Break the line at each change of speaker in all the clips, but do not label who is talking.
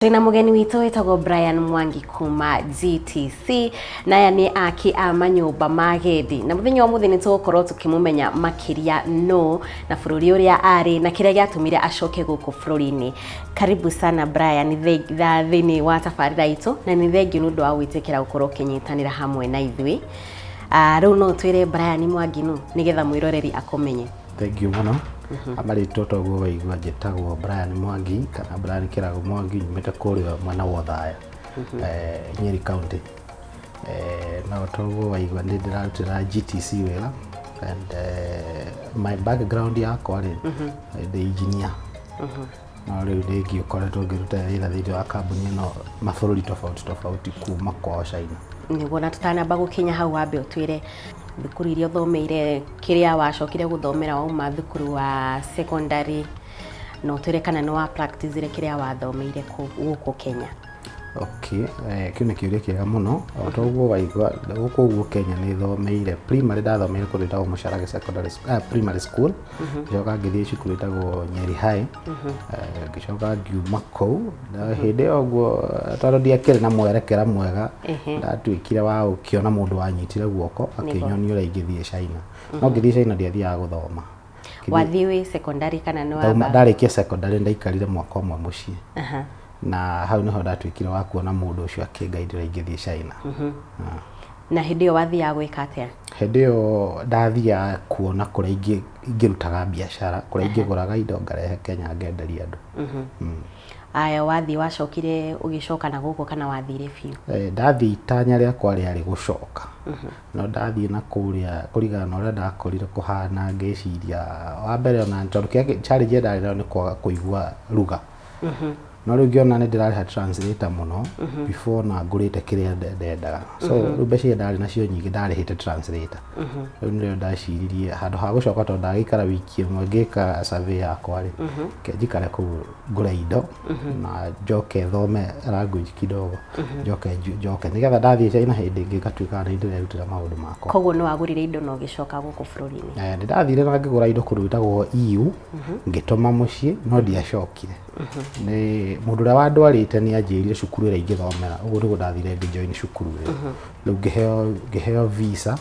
Tuna mugeni witu witagwo Brian Mwangi kuma GTC na aya ni aki a manyumba magendi na muthenya wa muthini tugukorwo tukimumenya makiria no na bururi uria ari na kiria giatumire acoke guku bururi-ini. Karibu sana Brian thini wa tafarira itu na ni thengiu nundu wa gwitikira gukorwo kinyitanira hamwe na ithui. Riu no twire Brian Mwangi no nigetha mwiroreri akumenye.
Thank you muno. Amari toto go waigua njitagwo Brian Mwangi kana Brian Kirago Mwangi nyumite kuria mwana wa Thaya Nyeri County. Na togo waigua ndirarutira GTC wera and my background yakwa ri the engineer. Na riu ndingi ukoretwo ngiruta wira thiini wa kambuni no mabururi tofauti kuma kwao China.
Niguo na tutanamba gukinya hau wambe utwire thukuru iria uthomeire kiria wacokire guthomera wauma thukuru wa secondary no twire kana no wa practice kiria wathomeire guku Kenya.
Okay, kiune kiuria kiega muno otoguo waigua guku Kenya ni thomeire primary ndathomeire kuri tawo Musharage secondary primary school njoka ngithie cukuru itagwo Nyeri High ngicoka ngiuma kou na hindi oguo tondu ndiakire na mwerekera mwega ndatuikire wa ukiona mundu wanyitire guoko akinyoni ura ingithie China no ngithie China ndiathiaga guthoma.
Wathiwe secondary kana no aba
ndarikia secondary ndaikarire mwaka umwe mucii na hau niho ndatuikire wa kuona mundu ucio akingaidira ingithie China.
Na hindi yo wathia gwika atia?
Hindi yo ndathia kuona kuria ingirutaga biashara kuria ingiguraga indo ngarehe Kenya ngenderia andu.
Aya wathi wacokire ugicoka na guku kana wathire biu?
Ndathi itanya riakwa riari gucoka no ndathi na kuria kurigana na uria ndakorire kuhana ngeciria wa mbere ona tondu challenge ndari nayo ni kwaga kuigua lugha. No riu ngiona ni ndirariha translator muno before na ngurite kiria ndendaga so riu mbeca ndari nacio nyingi ndarihite translator. Riu ndio ndaciririe handu ha gucoka tondu ndagikara wiki imwe ngika survey yakwa ri njikare ku ngure indo na njoke thome language kidogo njoke nigetha ndathie China hindi ingi ngatuika ni ndirerutira maundu makwa.
Koguo no wagurire indo no gicoka guku bururi-ini?
Ndathire na ngigura indo kuru itagwo EU ngituma mucii no ndiacokire. Ni mundu ria wandwarite ni anjirire cukuru ira ingithomera uguo niguo ndathire ngijoin cukuru riu ngiheo visa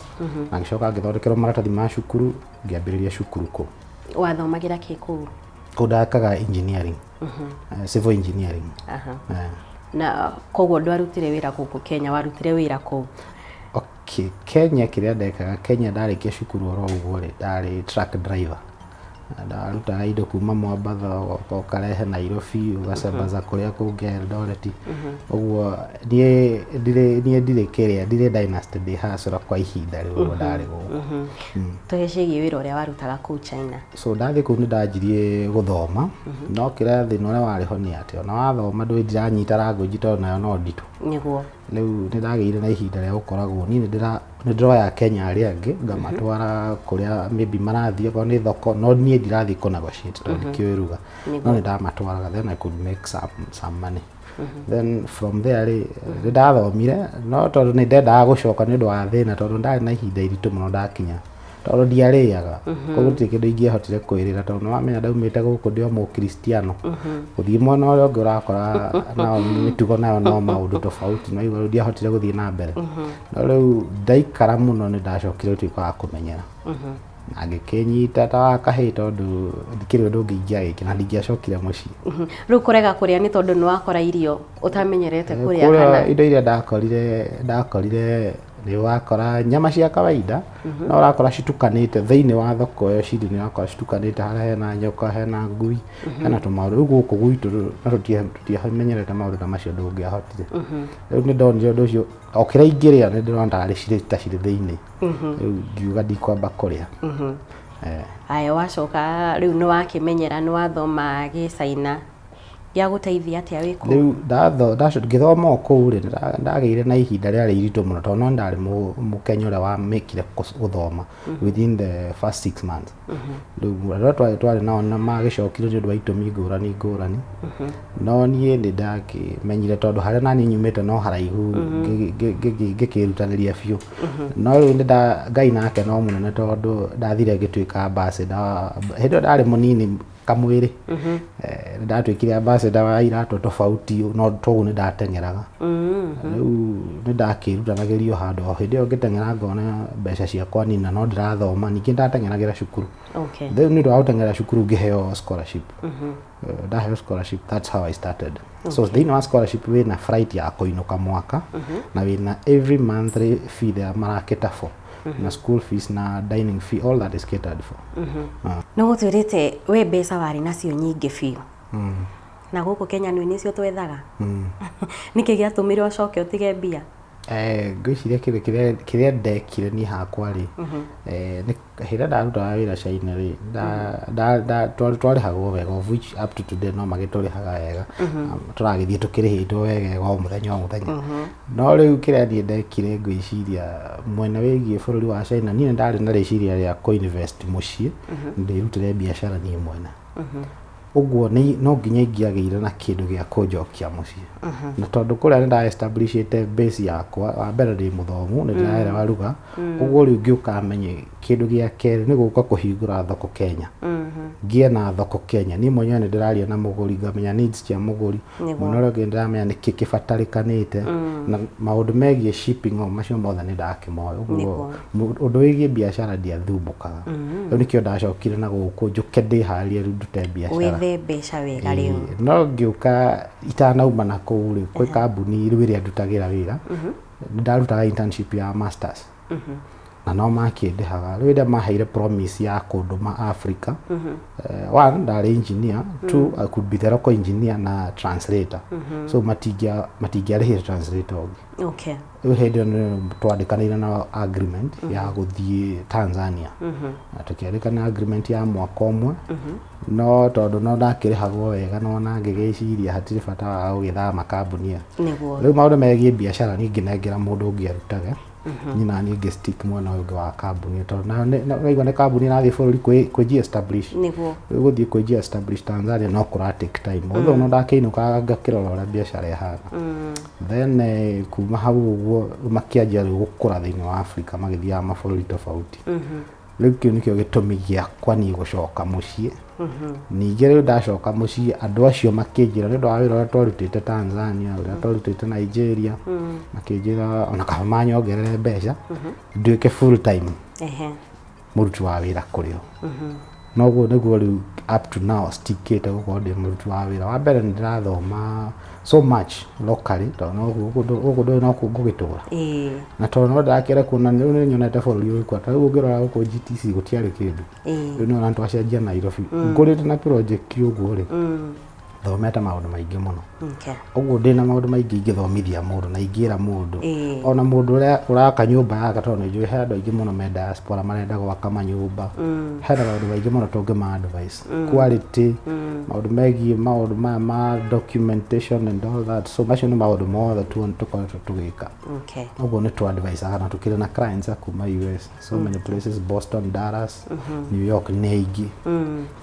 na ngicoka ngithondekerwo maratathi ma cukuru ngiambiriria cukuru ku.
Wathomagira ki ku?
Kudakaga engineering civil engineering.
Na koguo ndwarutire wira guku Kenya warutire wira ku?
Okay, Kenya kiria ndekaga Kenya ndarikia cukuru oro uguo ri ndari truck driver. Ndaruta indo kuma Mombasa ukarehe Nairobi ugacebaza kuria kungi Eldoret uguo ndire kiria ndire dynasty ndi hasura kwa ihinda riu ndari guku.
Tuhecigie wira uria warutaga ku China?
So ndathi ku ndajirie guthoma no kiria thina uria wariho ni ati ona wathoma ndwi ndiranyita language tondu nayo no nditu.
Niguo
Riu nindageire na ihinda ria gukoragwo ni ndiroya Kenya aria angi ngamatwara kuria maybe marathie ko ni thoko no nie ndirathie ku negotiate tondu kiwiruga no nindamatwaraga then I could make some money. Then from there ndathomire no tondu ni ndendaga gucoka ni ndu wa thina tondu ndari na ihinda iritu muno ndakinya tondu ndiariaga koguo ti kindu ingihotire kwirira tondu wamenya ndaumite guku ndio mu Kristiano guthii mwena uria ungi urakora nao mitugo nayo no maundu tofauti no iguru ndiahotire guthii na mbere no riu ndaikara muno ni ndacokire tuika wa kumenyera na ngikinyita ta wakahi tondu ndikiri undu ngiingia giki na ndingiacokire mucii.
Riu kurega kuria ni tondu ni wakora irio utamenyerete kuria kana
indo iria ndakorire ni wakora nyama cia kawaida no urakora citukanite thiini wa thoko yo ciri ni wakora citukanite haria hena nyoka hena ngui hena tumauru guku gwitu na tutiamenyerete maundu ta macio ndungiahotire. Riu ni ndonire undu ucio okira ingiria ni ndirona ndari ciri ta ciri thiini riu ngiuga ndikwamba kuria.
Aya wacoka riu ni wakimenyera ni wathoma China ya guteithia atia wiku?
Riu ngithoma kuu ri ndageire na ihinda riari iritu muno tondu ndari Mukenya uria wa mekire guthoma within the first 6 months. Riu twari nao na magicokire ni undu wa itumi ngurani no nie ndi ndakimenyire tondu haria nani nyumite no haraihu ngikirutaniria biu no riu Ngai nake no munene tondu ndathire ngituika ambassador hindi ndari munini kamwiri ndatwikire ambassador wa irato tofauti no to ni ndatengeraga riu ni ndakirutanagirio handu o hindi ngitengera ngona mbeca ciakwa nina no ndirathoma ningi ndatengeragira cukuru then ni ndawatengera cukuru ngiheo scholarship ndaheo scholarship. That's how I started. So thini wa scholarship wina flight ya kuinuka mwaka na wina every monthly fee there maraketa for na school fees na dining fee, all that is catered for.
No gutwirite we mbeca wari nacio nyingi biu na guku Kenya ni nicio twethaga niki giatumire ucoke utige mbia?
Ngwiciria kiria ndekire ni hakwa ri ni hira ndaruta wira China ri twarihagwo wega, of which up to today no magiturihaga wega, turagithie tukirihitwo wega o muthenya no riu kiria ni ndekire ngwiciria mwena wigie bururi wa China ni ndari na riciria ria co-invest mucii ndirutire biashara ni mwena uguo ni no nginya ingiageire na kindu gia kunjokia mucii na tondu kuria nda establishite base yakwa wa mbere ndi muthomu ni ndiraera ruga uguo riu ngiuka menye kindu gia keri ni guka kuhingura thoko Kenya ngie na thoko Kenya ni mwenyewe ni ndiraria na muguri ngamenya needs cia muguri muno ri ndiramenya ni kikibatarikanite na maundu megie shipping o macio mothe ni ndakimoyo uguo undu wigie biashara ndiathumbukaga riu nikio ndacokire na guku njuke ndiharie riu ndute biashara
mbeca wega riu
no ngiuka itanauma na kuu ri kwi kambuni riu iria ndutagira wira ndarutaga internship ya masters na no makindihaga riu nda maheire promise ya kunduma Africa. One, ndari engineer. Two, I could be the local engineer na translator. So matigiarihire translator ongi.
Okay.
Riu hindi twandikanaire na agreement ya guthie Tanzania na tukiandikana agreement ya mwaka umwe no tondu no ndakirihagwo wega no na ngigiciria hatiri bata wa gugithama kambuni
niguo
riu maundu megie biashara ni nginengera mundu ungiarutaga nyina ni ngistick mwena uyu wa kambuni tondu na igone kambuni na thi bururi kwi establish
niguo
guthie kwi establish Tanzania no kura take time although no ndakiinuka ngakirora ura biashara ihana then kuma hau uguo makianjia gukura thiini wa Africa magithia mabũrũri tofauti riu kiu nikio gitumi giakwa ni gucoka mucii ningĩ riu ndacoka mucii andu acio makinjira ni ndu wa wira twarutite Tanzania uria twarutite Nigeria makinjira ona kaba manyongerere mbeca nduike full time muruti wa wira kurio noguo niguo riu up to now stickite gukorwo ndi muruti wa wira wa mbere ndirathoma so much locally tondu uguo no kungugitura na tondu no ndakira kuona ni nyonete bururi uyu kwa riu ngirora guko GTC gutiari kindu riu ni ona twacenjia Nairobi ngurite na project uguo ri thomete maundu maingi muno uguo ndina maundu maingi ingithomithia mundu na ingira mundu ona mundu uria uraka nyumba yake tondu njui he andu aingi muno me diaspora marenda gwaka manyumba he maundu maingi muno tungi advice quality maundu megie maundu ma documentation and all that, so macio ni maundu mothe tukoretwo tugika uguo ni tu advice kana tukire na clients kuma US so many places, Boston, Dallas, New York neigi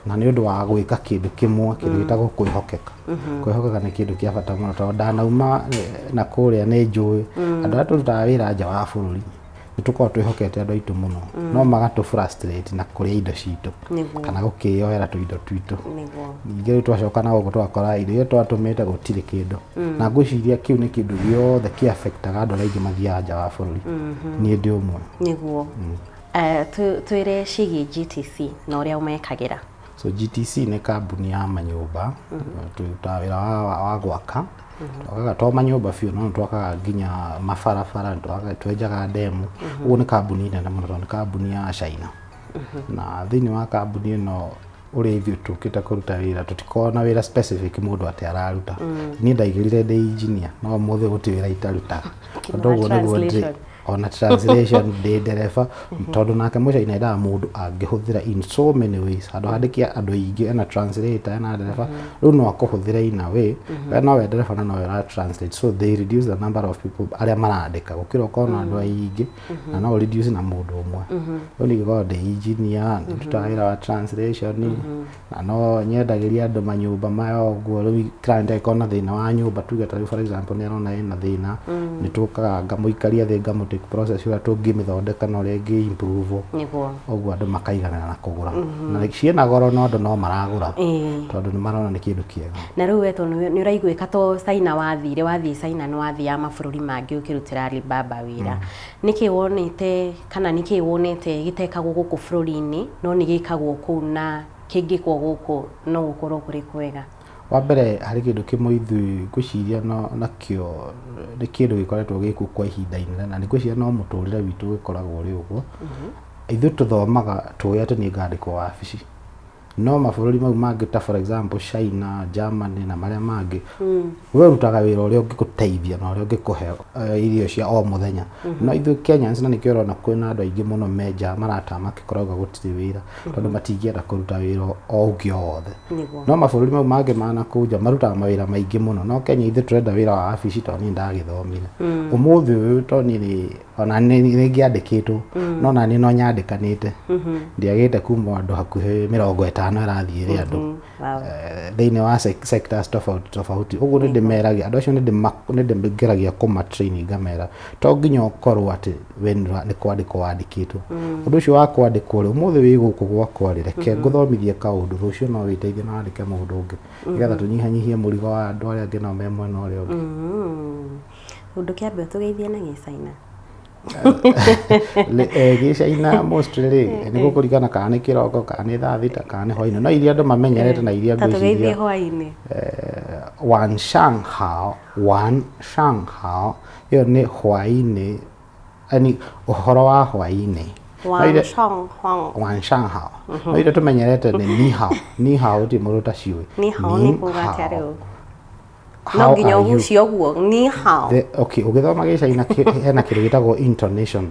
na ni undu wa gwika kindu kimwe kindu gitagwo kwihokeka ni kindu kia bata muno tondu ndanauma na kuria ni njui andu aria turutaga wira nja wa bururi nitukorwo twihokete andu aitu muno no magatu frustrate na kuria indo citu kana gukioera tuindo twitu ningĩ riu twacoka na guku twakora irio twatumite gutiri kindu na ngwiciria kiu ni kindu giothe kia affectaga andu aingĩ mathiaga nja wa bururi ni ndi umwe niguo
twire cigi GTC na uria umekagira.
So GTC ni kambuni ya manyumba turuta wira wa gwaka twakaga to manyumba biũ no twakaga nginya mabarabara twenjaga ndemu uguo ni kambuni nene muno ni kambuni ya China na thiini wa kambuni ino uri ithuĩ tukite kuruta wira tutikona wira specific mundu ati araruta ni ndaigirire ndi engineer no muthe guti wira itarutaga tondu uguo niguo ndi ona translation de dereva tondu nake mucaina ida mundu angihuthira in so many ways andu handikia andu aingi na translator na dereva riu no akuhuthira ina way no we dereva na no we translate, so they reduce the number of people aria marandika gukira ukona andu aingi na no reduce na mundu umwe riu ni go de engineer tutaira wa translation na no nyendagiria andu manyumba mayo guo riu client ikona thina wa nyumba tuge ta for example ni arona ina thina ni tukaga ngamuikaria thi ngamuti bureaucratic process ĩrĩa tũngĩmĩthondeka na ũrĩa ĩngĩ improve
niguo
ũguo andũ makaiganana na kũgũra na ciĩna goro no andũ no maragũra tondũ nĩ marona nĩ kĩndũ kĩega
na rĩu weto nĩ ũraiguĩka to China wathiĩ China nĩ wathiaga mabũrũri mangĩ ũkĩrutĩra Alibaba wĩra nĩkĩ wonete kana nĩkĩ wonete gĩtekagwo gũkũ bũrũri-inĩ no nĩ gĩkagwo kũu na kĩngĩkwo gũkũ no gũkorwo kũrĩ kwega
wa mbere harĩ kĩndũ kĩmwe ithuĩ ngwĩciria nakĩo nĩ kĩndũ gĩkoretwo gĩkũ kwa ihinda inene na nĩ ngwĩciria no mũtũrĩre witũ gĩkoragwo ũrĩ ũguo ithuĩ tũthomaga tũĩ atĩ nĩ ngandĩkwo wabici no mabũrũri mau mangĩ ta for example China, Germany na marĩa mangĩ we rutaga wĩra ũrĩa ũngĩgũteithia na ũrĩa ũngĩkũhe irio cia o mũthenya no ithuĩ Kenyans na nĩkĩo ũrona kwĩna andũ aingĩ mũno menja marata makĩkoragwo gũtirĩ wĩra tondũ matingĩenda kũruta wĩra o ũngĩ o wothe no mabũrũri mau mangĩ manakũu nja marutaga mawĩra maingĩ mũno no Kenya ithuĩ tũrenda wĩra wa wabici tondũ niĩ ndagĩthomire ũmũthĩ ũyũ tondũ niĩ ona nĩ ngĩandĩkĩtwo no na niĩ no nyandĩkanĩte ndiagĩte kuma andũ hakuhĩ 50 ĩrathiĩ ĩrĩ andũ thĩinĩ wa sectors tofauti ũguo nĩ ndĩmeragia andũ acio nĩ ndĩmeragia kũmatrain ngamera to nginya ũkorwo atĩ we nĩ kwandĩkwo wandĩkĩtwo ũndũ ũcio wa kwandĩkwo rĩ ũmũthĩ wĩ gũkũ gwakwa rĩ reke ngũthomithie kaũndũ rũciũ no wĩteithie na wandĩke mũndũ ũngĩ nĩgetha tũnyihanyihie mũrigo wa andũ arĩa angĩ nao me mwena ũrĩa ũngĩ
ũndũ kĩambere tũgeithie na Gĩcaina
Gĩcaina mostly rĩ nĩ gũkũringana kana nĩ kĩroko kana nĩ thaa thita kana nĩ hwainĩ no iria andũ mamenyerete na iria
ngwĩciria hwainĩ
wan shanghao ĩyo nĩ hwainĩ yani ũhoro wa hwainĩ wan shanghao no iria tũmenyerete nĩ ni hao ti mũndũ ta ciũĩ
ni hao nĩ kuga atĩa rĩu no nginya ũgucio ũguo ni hao
okay ũgĩthoma Gĩcaina hena kĩndũ gĩtagwo intonation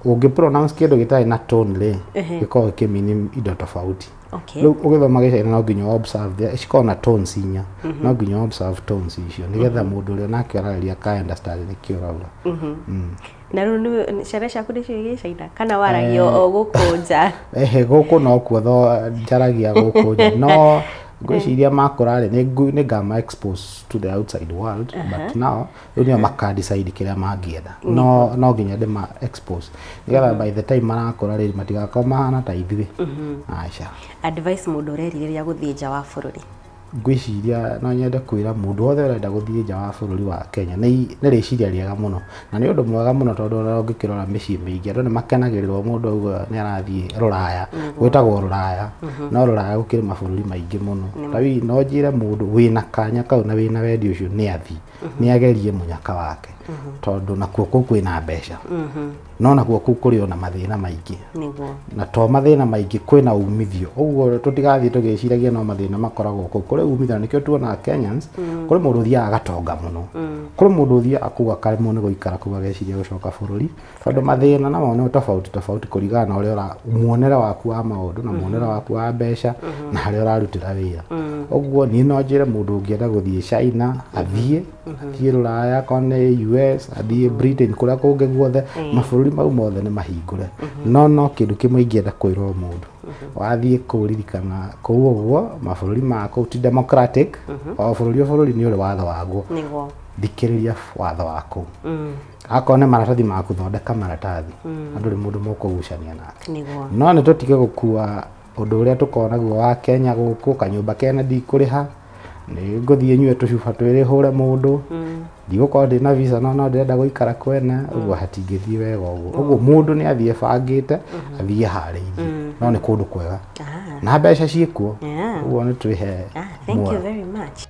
ũngĩ pronounce kĩndũ gĩtarĩ na tone rĩ gĩkoragwo kĩmini indo tofauti rĩu ũgĩthoma Gĩcaina no nginya observe cikoragwo na tones inya no nginya observe tones icio nĩgetha mũndũ ũrĩa nake ararĩria ka understand nĩkĩo ũrauga
na rĩu ciana ciaku nĩ ciũĩ Gĩcaina kana waragia o gũkũ nja
gũkũ no kuo njaragia gũkũ nja no ngwĩciria makũra rĩ nĩ ngama expose to the outside world but now nĩo makadecide kĩrĩa mangĩenda no nginya ndĩma expose nĩgetha by the time marakũra rĩ matigakorwo mahana ta ithuĩ aca
advice mũndũ ũrerirĩria gũthiĩ nja wa bũrũri
ngwĩciria no nyende kwĩra mũndũ wothe ũrenda gũthiĩ nja wa bũrũri wa Kenya nĩ rĩciria rĩega mũno na nĩ ũndũ mwega mũno tondũ ũngĩkĩrora mĩciĩ mĩingĩ andũ nĩ makenagĩrĩrwo mũndũ auga nĩ arathiĩ rũraya gwĩtagwo rũraya no rũraya gũkĩrĩ mabũrũri maingĩ mũno ta no njĩre mũndũ wĩna kanya kau na wĩna wendi ũcio nĩ athiĩ nĩ agerie mũnyaka wake tondũ nakuo kũu kwĩna mbeca no nakuo kũu kũrĩ ona mathĩna maingĩ na to mathĩna maingĩ kwĩna umithio ũguo tũtigathiĩ tũgĩciragia no mathĩna makoragwo kũu kũrĩ umithio nĩkĩo tuona Kenyans kũrĩ mũndũ ũthiaga agatonga mũno kũrĩ mũndũ ũthiaga akuga karemwo nĩ gũikara kũu ageciria gũcoka bũrũri tondũ mathĩna namo nĩ tofauti kũringana na ũrĩa muonere waku wa maũndũ na muonere waku wa mbeca na harĩa ũrarutĩra wĩra ũguo niĩ no njĩre mũndũ ũngĩenda gũthiĩ China athiĩ rũraya kana US athiĩ Britain kũrĩa kũngĩ guothe mabũrũri mau mothe nĩ mahingũre no kĩndũ kĩmwe ingĩenda kwĩrwo mũndũ wathiĩ kũririkana kũu ũguo mabũrũri ma kũu ti democratic o bũrũri nĩ ũrĩ watho waguo thikĩrĩria watho waku akorwo nĩ maratathi ma gũthondeka maratathi andũ nĩ mũndũ mũkũgucania nake no nĩ tũtige gũkua ũndũ ũrĩa tũkoragwo naguo wa Kenya gũkũ kanyũmba kena ndikũrĩha nĩ ngũthiĩ nyue tũcuba twĩrĩ hũre mũndũ ndigũkorwo ndĩna visa no ndĩrenda gũikara kwene ũguo hatingĩthiĩ wega ũguo mũndũ nĩ athiĩ bangĩte athiĩ harĩirie no nĩ kũndũ kwega na mbeca ciĩkuo ũguo nĩ twĩhe
thank you very much